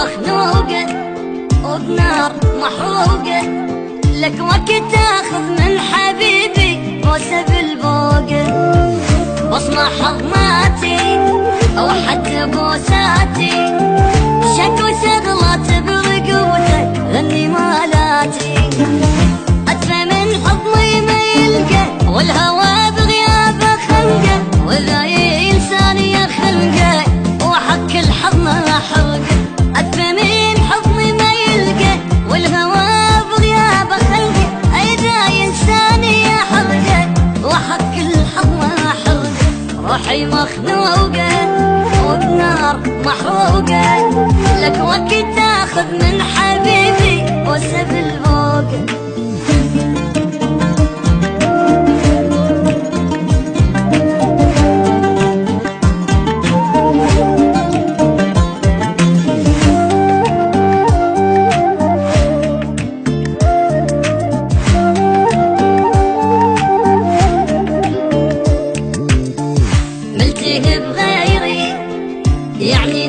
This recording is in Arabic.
مخنوقة وبنار محروقة، لك وقت تاخذ من حبيبي بوسة بالبوقة، واصنع حضماتي او حتى بوساتي، شكو شغلات برقوته غني مالاتي، ادفى من حضني ما يلقى والهوى بغيابه خنقه، واذا انسان خلقه وحق الحضن حرقه، ادفى من حضني ما يلقى والهوى بغيابه خلقه، اذا انسان حرقه وحق الحضن حرقه، روحي مخنوقه وبنار محروقه، لك وقت تاخذ من حبيبي بوسه بالبوقه. يعني